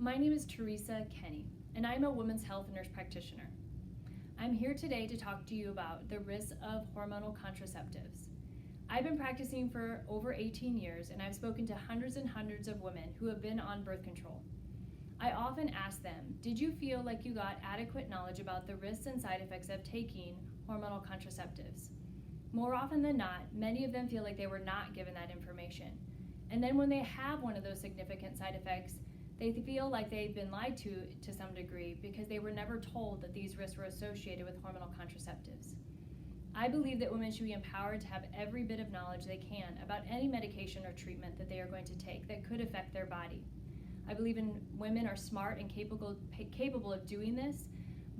My name is Teresa Kenny, and I'm a women's health nurse practitioner. I'm here today to talk to you about the risks of hormonal contraceptives. I've been practicing for over 18 years, and I've spoken to hundreds and hundreds of women who have been on birth control. I often ask them, did you feel like you got adequate knowledge about the risks and side effects of taking hormonal contraceptives? More often than not, many of them feel like they were not given that information. And then when they have one of those significant side effects, they feel like they've been lied to some degree because they were never told that these risks were associated with hormonal contraceptives. I believe that women should be empowered to have every bit of knowledge they can about any medication or treatment that they are going to take that could affect their body. I believe women are smart and capable of doing this,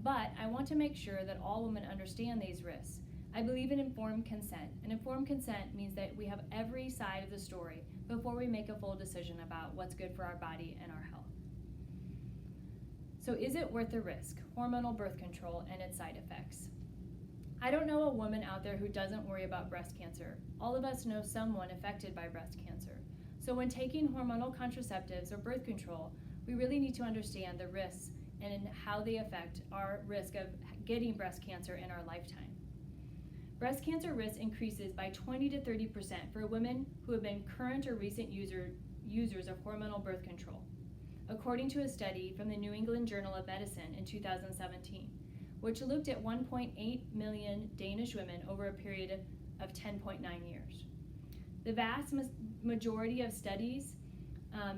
but I want to make sure that all women understand these risks. I believe in informed consent, and informed consent means that we have every side of the story before we make a full decision about what's good for our body and our health. So is it worth the risk? Hormonal birth control and its side effects. I don't know a woman out there who doesn't worry about breast cancer. All of us know someone affected by breast cancer. So when taking hormonal contraceptives or birth control, we really need to understand the risks and how they affect our risk of getting breast cancer in our lifetime. Breast cancer risk increases by 20 to 30% for women who have been current or recent users of hormonal birth control, according to a study from the New England Journal of Medicine in 2017, which looked at 1.8 million Danish women over a period of 10.9 years. The vast majority of studies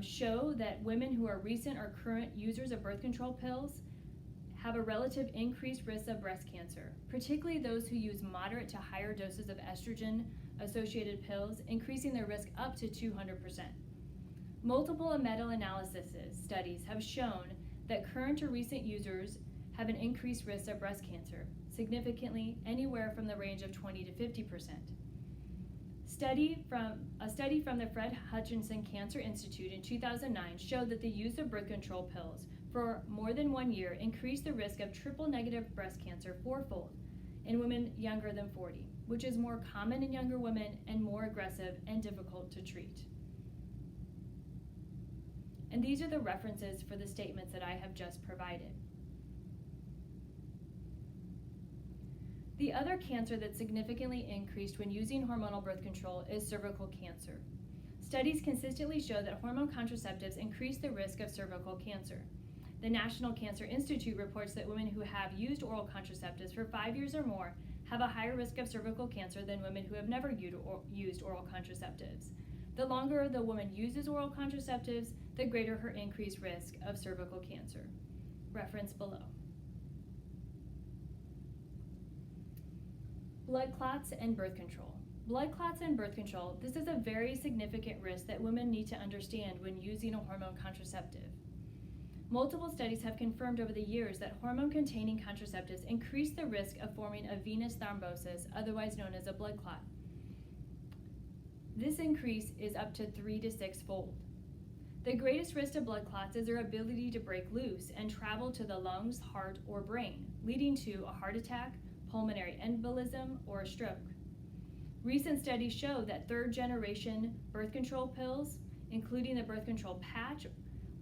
show that women who are recent or current users of birth control pills have a relative increased risk of breast cancer, particularly those who use moderate to higher doses of estrogen-associated pills, increasing their risk up to 200%. Multiple meta-analysis studies have shown that current or recent users have an increased risk of breast cancer, significantly anywhere from the range of 20 to 50%. A study from the Fred Hutchinson Cancer Institute in 2009 showed that the use of birth control pills for more than 1 year increased the risk of triple-negative breast cancer fourfold in women younger than 40, which is more common in younger women and more aggressive and difficult to treat. And these are the references for the statements that I have just provided. The other cancer that significantly increased when using hormonal birth control is cervical cancer. Studies consistently show that hormone contraceptives increase the risk of cervical cancer. The National Cancer Institute reports that women who have used oral contraceptives for 5 years or more have a higher risk of cervical cancer than women who have never used oral contraceptives. The longer the woman uses oral contraceptives, the greater her increased risk of cervical cancer. Reference below. Blood clots and birth control. Blood clots and birth control, this is a very significant risk that women need to understand when using a hormone contraceptive. Multiple studies have confirmed over the years that hormone-containing contraceptives increase the risk of forming a venous thrombosis, otherwise known as a blood clot. This increase is up to 3 to 6-fold. The greatest risk of blood clots is their ability to break loose and travel to the lungs, heart, or brain, leading to a heart attack, pulmonary embolism, or a stroke. Recent studies show that third-generation birth control pills, including the birth control patch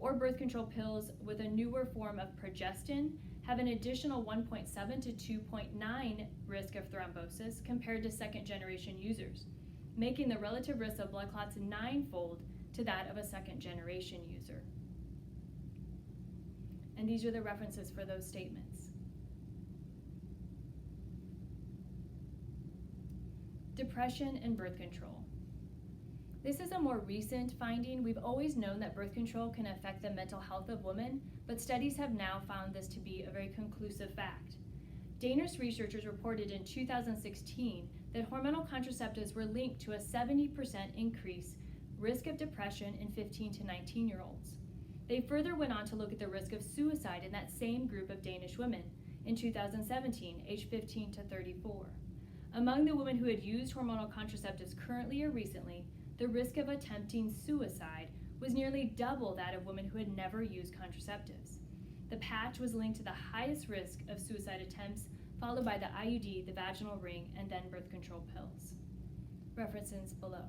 or birth control pills with a newer form of progestin, have an additional 1.7 to 2.9 risk of thrombosis compared to second-generation users, making the relative risk of blood clots 9-fold to that of a second-generation user. And these are the references for those statements. Depression and birth control. This is a more recent finding. We've always known that birth control can affect the mental health of women, but studies have now found this to be a very conclusive fact. Danish researchers reported in 2016 that hormonal contraceptives were linked to a 70% increase risk of depression in 15 to 19-year-olds. They further went on to look at the risk of suicide in that same group of Danish women in 2017, aged 15 to 34. Among the women who had used hormonal contraceptives currently or recently, the risk of attempting suicide was nearly double that of women who had never used contraceptives. The patch was linked to the highest risk of suicide attempts, followed by the IUD, the vaginal ring, and then birth control pills. References below.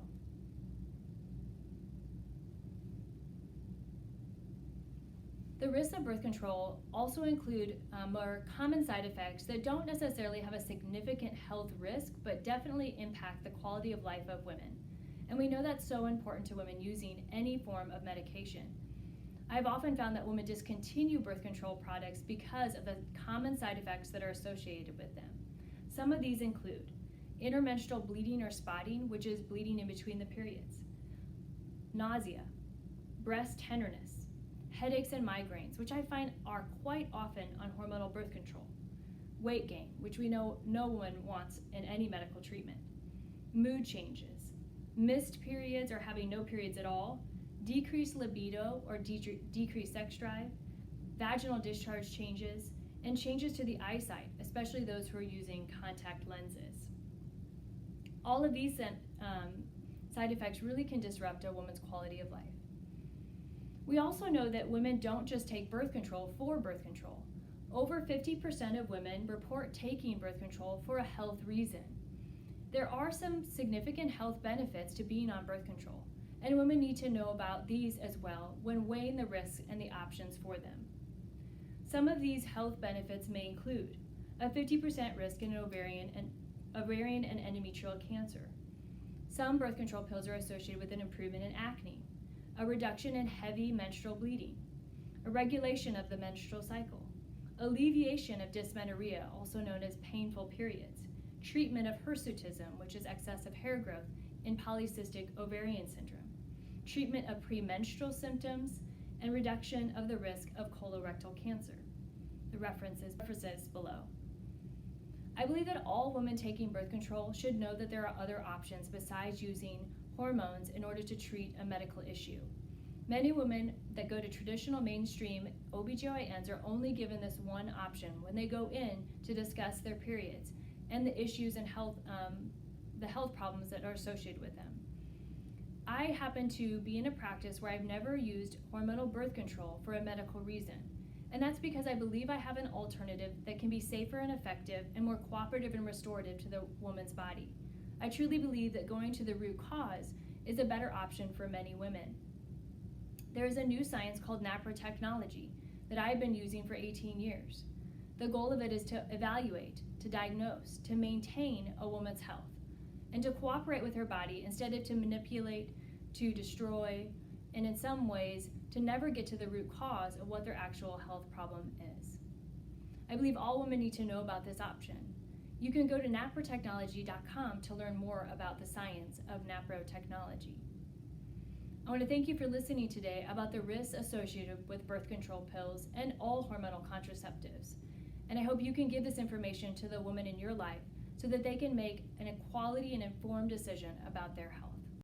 The risks of birth control also include more common side effects that don't necessarily have a significant health risk, but definitely impact the quality of life of women. And we know that's so important to women using any form of medication. I've often found that women discontinue birth control products because of the common side effects that are associated with them. Some of these include intermenstrual bleeding or spotting, which is bleeding in between the periods, nausea, breast tenderness, headaches and migraines, which I find are quite often on hormonal birth control, weight gain, which we know no one wants in any medical treatment, mood changes, missed periods or having no periods at all, decreased libido or decreased sex drive, vaginal discharge changes, and changes to the eyesight, especially those who are using contact lenses. All of these side effects really can disrupt a woman's quality of life. We also know that women don't just take birth control for birth control. Over 50% of women report taking birth control for a health reason. There are some significant health benefits to being on birth control, and women need to know about these as well when weighing the risks and the options for them. Some of these health benefits may include a 50% risk in ovarian and endometrial cancer. Some birth control pills are associated with an improvement in acne, a reduction in heavy menstrual bleeding, a regulation of the menstrual cycle, alleviation of dysmenorrhea, also known as painful periods, treatment of hirsutism, which is excessive hair growth in polycystic ovarian syndrome, treatment of premenstrual symptoms, and reduction of the risk of colorectal cancer. The references below. I believe that all women taking birth control should know that there are other options besides using hormones in order to treat a medical issue. Many women that go to traditional mainstream OBGYNs are only given this one option when they go in to discuss their periods and the issues and the health problems that are associated with them. I happen to be in a practice where I've never used hormonal birth control for a medical reason, and that's because I believe I have an alternative that can be safer and effective and more cooperative and restorative to the woman's body. I truly believe that going to the root cause is a better option for many women. There is a new science called naprotechnology that I've been using for 18 years. The goal of it is to evaluate, to diagnose, to maintain a woman's health, and to cooperate with her body instead of to manipulate, to destroy, and in some ways, to never get to the root cause of what their actual health problem is. I believe all women need to know about this option. You can go to naprotechnology.com to learn more about the science of naprotechnology. I want to thank you for listening today about the risks associated with birth control pills and all hormonal contraceptives. And I hope you can give this information to the woman in your life so that they can make an equality and informed decision about their health.